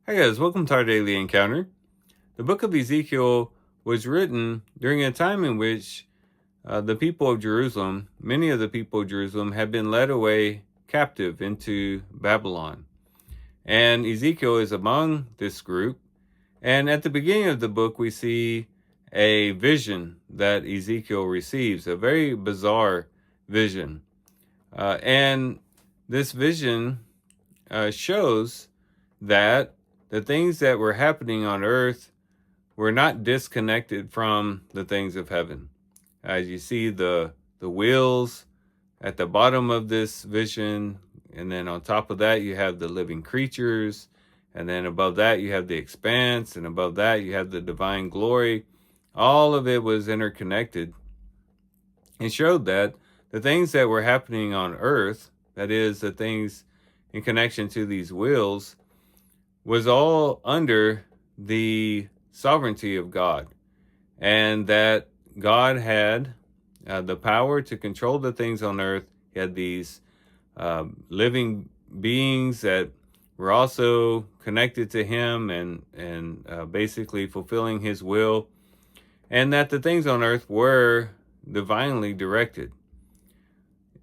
Hi guys, welcome to our daily encounter. The book of Ezekiel was written during a time in which the people of Jerusalem, many of the people of Jerusalem, had been led away captive into Babylon. And Ezekiel is among this group. And at the beginning of the book, we see a vision that Ezekiel receives, a very bizarre vision. And this vision shows that the things that were happening on earth were not disconnected from the things of heaven. As you see the wheels at the bottom of this vision, and then on top of that you have the living creatures, and then above that you have the expanse, and above that you have the divine glory. All of it was interconnected and showed that the things that were happening on earth, that is, the things in connection to these wheels, was all under the sovereignty of God, and that God had the power to control the things on earth. He had these living beings that were also connected to him and basically fulfilling his will, and that the things on earth were divinely directed,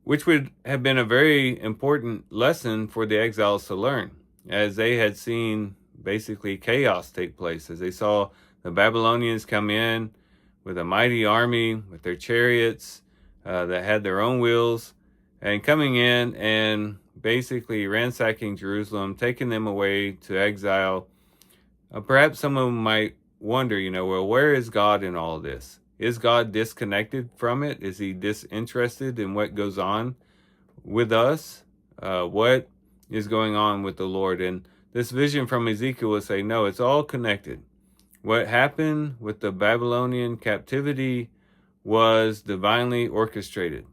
which would have been a very important lesson for the exiles to learn, as they had seen basically chaos take place, as they saw the Babylonians come in with a mighty army, with their chariots that had their own wheels, and coming in and basically ransacking Jerusalem, taking them away to exile. Perhaps some of them might wonder, well, where is God in all of this? Is God disconnected from it? Is he disinterested in what goes on with us? What is going on with the Lord? And this vision from Ezekiel will say, no, it's all connected. What happened with the Babylonian captivity was divinely orchestrated,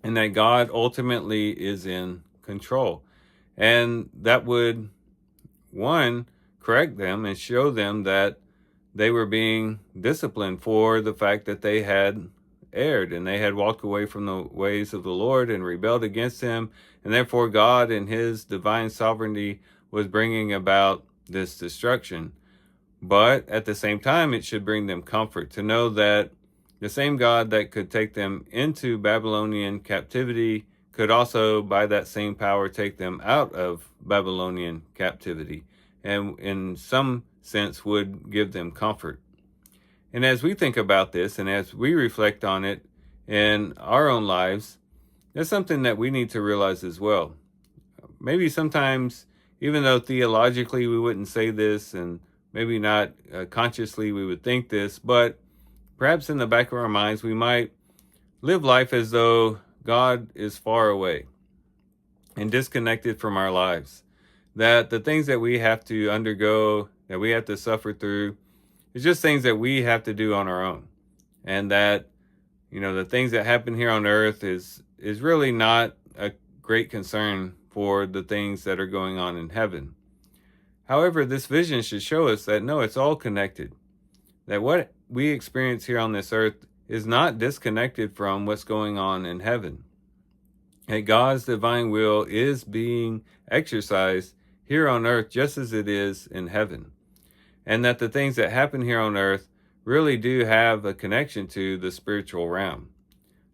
and that God ultimately is in control. And that would, one, correct them and show them that they were being disciplined for the fact that they had erred and they had walked away from the ways of the Lord and rebelled against him. And therefore God in his divine sovereignty was bringing about this destruction. But at the same time, it should bring them comfort to know that the same God that could take them into Babylonian captivity could also, by that same power, take them out of Babylonian captivity, and in some sense would give them comfort. And as we think about this and as we reflect on it in our own lives, that's something that we need to realize as well. Maybe sometimes, even though theologically we wouldn't say this, and maybe not consciously we would think this, but perhaps in the back of our minds we might live life as though God is far away and disconnected from our lives. That the things that we have to undergo, that we have to suffer through, it's just things that we have to do on our own. And that, the things that happen here on earth is really not a great concern for the things that are going on in heaven. However, this vision should show us that no, it's all connected. That what we experience here on this earth is not disconnected from what's going on in heaven. That God's divine will is being exercised here on earth just as it is in heaven. And that the things that happen here on earth really do have a connection to the spiritual realm.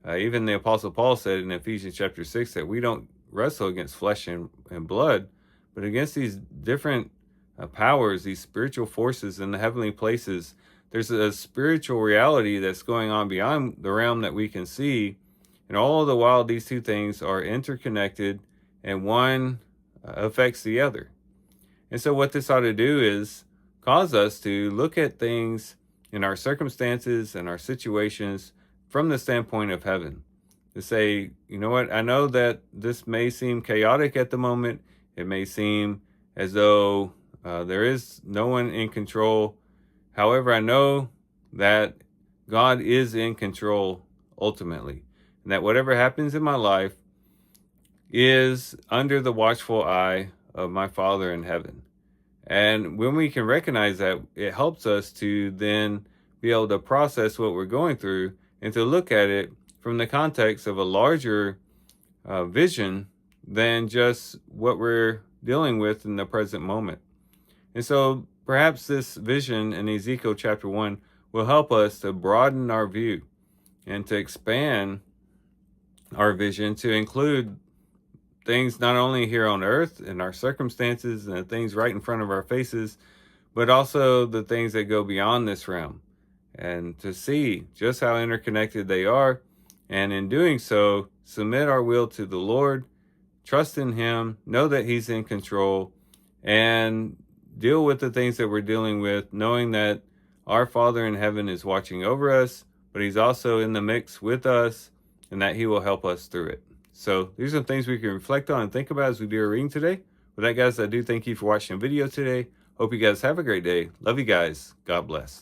Even the Apostle Paul said in Ephesians chapter 6 that we don't wrestle against flesh and blood, but against these different powers, these spiritual forces in the heavenly places. There's a spiritual reality that's going on beyond the realm that we can see. And all the while, these two things are interconnected, and one affects the other. And so what this ought to do is cause us to look at things in our circumstances and our situations from the standpoint of heaven. To say, you know what, I know that this may seem chaotic at the moment. It may seem as though there is no one in control. However, I know that God is in control ultimately, and that whatever happens in my life is under the watchful eye of my Father in heaven. And when we can recognize that, it helps us to then be able to process what we're going through and to look at it from the context of a larger vision than just what we're dealing with in the present moment. And so perhaps this vision in Ezekiel chapter 1 will help us to broaden our view and to expand our vision to include things not only here on earth and our circumstances and the things right in front of our faces, but also the things that go beyond this realm, and to see just how interconnected they are. And in doing so, submit our will to the Lord, trust in Him, know that He's in control, and deal with the things that we're dealing with, knowing that our Father in heaven is watching over us, but He's also in the mix with us, and that He will help us through it. So these are things we can reflect on and think about as we do our reading today. With that, guys, I do thank you for watching the video today. Hope you guys have a great day. Love you guys. God bless.